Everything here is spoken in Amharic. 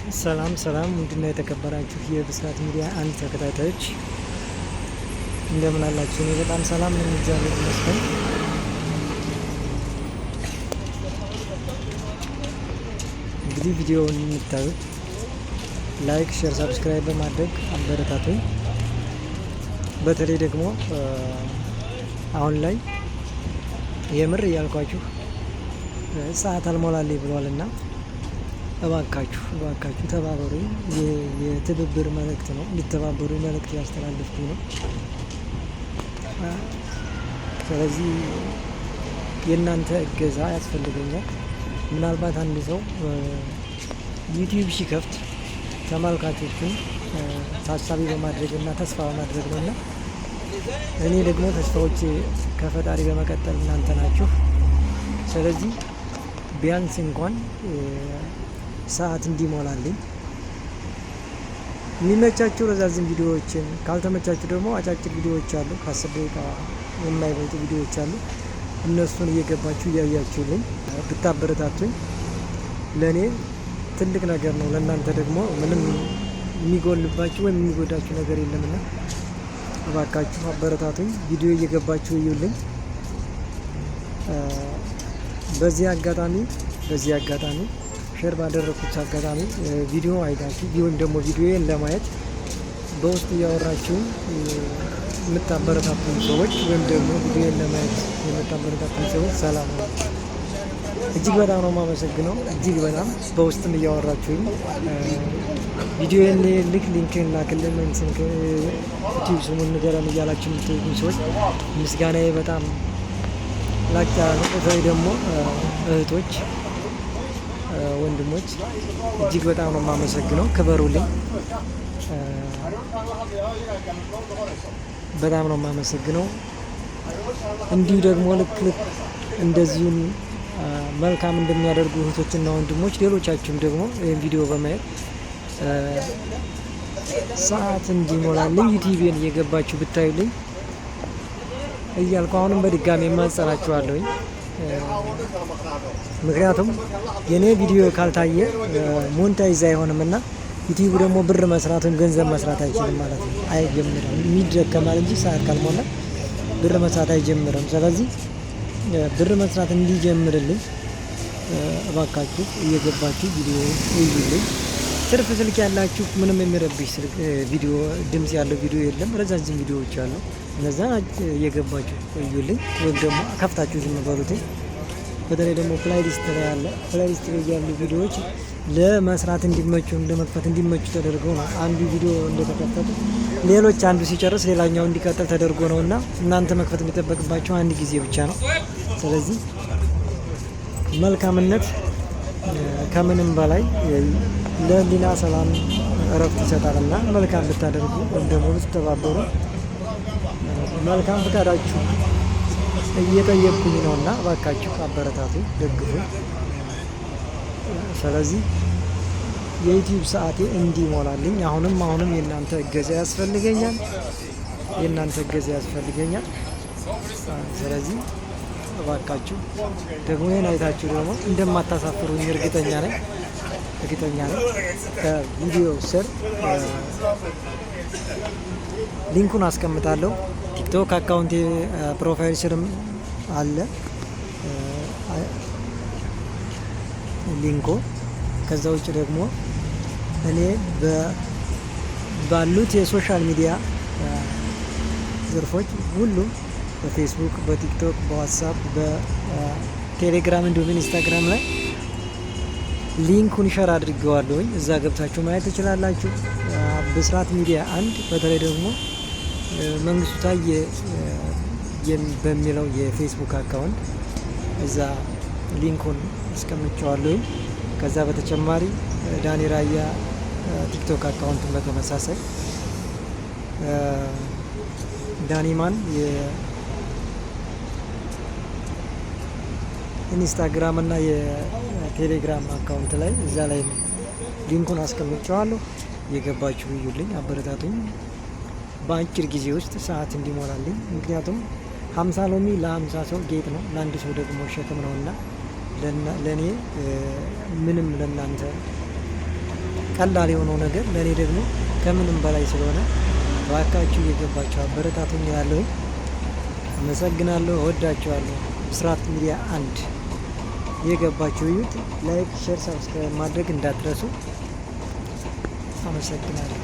ሰላም ውድና የተከበራችሁ የብስራት ሚዲያ አንድ ተከታታዮች እንደምን አላችሁ? እኔ በጣም ሰላም ነኝ፣ እግዚአብሔር ይመስገን። እንግዲህ ቪዲዮውን የምታዩት ላይክ፣ ሼር፣ ሳብስክራይብ በማድረግ አበረታቱኝ። በተለይ ደግሞ አሁን ላይ የምር እያልኳችሁ ሰዓት አልሞላልኝ ብሏልና እባካችሁ ተባበሩ። የትብብር መልእክት ነው፣ እንድተባበሩ መልእክት ያስተላልፍኩ ነው። ስለዚህ የእናንተ እገዛ ያስፈልገኛል። ምናልባት አንድ ሰው ዩቲዩብ ሲከፍት ተመልካቾቹን ታሳቢ በማድረግ እና ተስፋ በማድረግ ነው እና እኔ ደግሞ ተስፋዎች ከፈጣሪ በመቀጠል እናንተ ናችሁ። ስለዚህ ቢያንስ እንኳን ሰዓት እንዲሞላልኝ የሚመቻችሁ ረዛዝም ቪዲዮዎችን፣ ካልተመቻችሁ ደግሞ አጫጭር ቪዲዮዎች አሉ፣ ከ10 ደቂቃ የማይበልጡ ቪዲዮዎች አሉ። እነሱን እየገባችሁ እያያችሁልኝ ብታበረታቱኝ ለእኔ ትልቅ ነገር ነው። ለእናንተ ደግሞ ምንም የሚጎልባችሁ ወይም የሚጎዳችሁ ነገር የለምና እባካችሁ አበረታቱኝ። ቪዲዮ እየገባችሁ እዩልኝ። በዚህ አጋጣሚ ሼር ባደረኩት አጋጣሚ ቪዲዮ አይታችሁ ወይም ደግሞ ቪዲዮዬን ለማየት በውስጥ እያወራችሁ የምታበረታቱኝ ሰዎች ወይም ደግሞ ቪዲዮዬን ለማየት የምታበረታቱኝ ሰዎች ሰላም ነው። እጅግ በጣም ነው የማመሰግነው። እጅግ በጣም በውስጥም እያወራችሁኝ ቪዲዮዬን ሊንክን ላክልን ዩቲዩብ ስሙን ንገረን እያላችሁ የምትሉኝ ሰዎች ምስጋናዬ በጣም ላቅ ያለ ነው። በተለይ ደግሞ እህቶች፣ ወንድሞች እጅግ በጣም ነው የማመሰግነው። ክበሩልኝ። በጣም ነው የማመሰግነው። እንዲሁ ደግሞ ልክ እንደዚሁም መልካም እንደሚያደርጉ እህቶችና ወንድሞች ሌሎቻችሁም ደግሞ ይህን ቪዲዮ በማየት ሰዓት እንዲሞላልኝ ዩቲዩብን እየገባችሁ ብታዩልኝ እያልኩ አሁንም በድጋሚ የማጸናችኋለሁኝ። ምክንያቱም የኔ ቪዲዮ ካልታየ ሞኔታይዝ አይሆንም እና ዩቲዩብ ደግሞ ብር መስራቱን ገንዘብ መስራት አይችልም ማለት ነው። አይጀምርም፣ የሚደከማል እንጂ ሰዓት ካልሞላ ብር መስራት አይጀምርም። ስለዚህ ብር መስራት እንዲጀምርልኝ እባካችሁ እየገባችሁ ቪዲዮ እዩልኝ። ትርፍ ስልክ ያላችሁ ምንም የሚረብሽ ስልክ ቪዲዮ ድምጽ ያለው ቪዲዮ የለም፣ ረዛዝም ቪዲዮዎች አሉ። እነዛ እየገባችሁ እዩልኝ፣ ወይም ደግሞ ከፍታችሁ ዝም በሉትኝ። በተለይ ደግሞ ፕሌይሊስት ላይ ያለ ፕሌይሊስት ላይ ያሉ ቪዲዮዎች ለመስራት እንዲመቹ ለመክፈት እንዲመቹ ተደርገው ነው። አንዱ ቪዲዮ እንደተከፈተ ሌሎች አንዱ ሲጨርስ ሌላኛው እንዲቀጥል ተደርጎ ነው እና እናንተ መክፈት የሚጠበቅባቸው አንድ ጊዜ ብቻ ነው። ስለዚህ መልካምነት ከምንም በላይ ለህሊና ሰላም እረፍት ይሰጣልና መልካም ብታደርጉ ወይም ደግሞ ብትተባበሩ መልካም ፍቃዳችሁ እየጠየቅኩኝ ነው እና እባካችሁ አበረታቱ፣ ደግፉ። ስለዚህ የዩቲዩብ ሰዓቴ እንዲሞላልኝ አሁንም የእናንተ እገዛ ያስፈልገኛል። ስለዚህ እባካችሁ ደግሞ ይህን አይታችሁ ደግሞ እንደማታሳፍሩኝ እርግጠኛ ነኝ። ከቪዲዮ ስር ሊንኩን አስቀምጣለሁ። ቲክቶክ አካውንቴ ፕሮፋይል ስርም አለ ሊንኩ። ከዛ ውጭ ደግሞ እኔ ባሉት የሶሻል ሚዲያ ዘርፎች ሁሉ በፌስቡክ፣ በቲክቶክ፣ በዋትሳፕ፣ በቴሌግራም እንዲሁም ኢንስታግራም ላይ ሊንኩን ሸር አድርገዋለሁኝ። እዛ ገብታችሁ ማየት ትችላላችሁ። ብስራት ሚዲያ አንድ በተለይ ደግሞ መንግስቱ ታየ በሚለው የፌስቡክ አካውንት እዛ ሊንኩን አስቀምጨዋለሁኝ። ከዛ በተጨማሪ ዳኒ ራያ ቲክቶክ አካውንቱን በተመሳሳይ ዳኒማን የኢንስታግራም እና የቴሌግራም አካውንት ላይ እዛ ላይ ሊንኩን አስቀምጨዋለሁ። የገባችሁ እዩልኝ፣ አበረታቱኝ። በአጭር ጊዜ ውስጥ ሰዓት እንዲሞላልኝ። ምክንያቱም 50 ሎሚ ለ50 ሰው ጌጥ ነው፣ ለአንድ ሰው ደግሞ ሸክም ነውና ለእኔ ምንም ለእናንተ ቀላል የሆነው ነገር ለእኔ ደግሞ ከምንም በላይ ስለሆነ እባካችሁ እየገባችሁ አበረታቱኝ ያለሁኝ። አመሰግናለሁ። እወዳችኋለሁ። ብስራት ሚዲያ 1 የገባችሁ እዩት። ላይክ፣ ሼር፣ ሰብስክራይብ ማድረግ እንዳትረሱ። አመሰግናለሁ።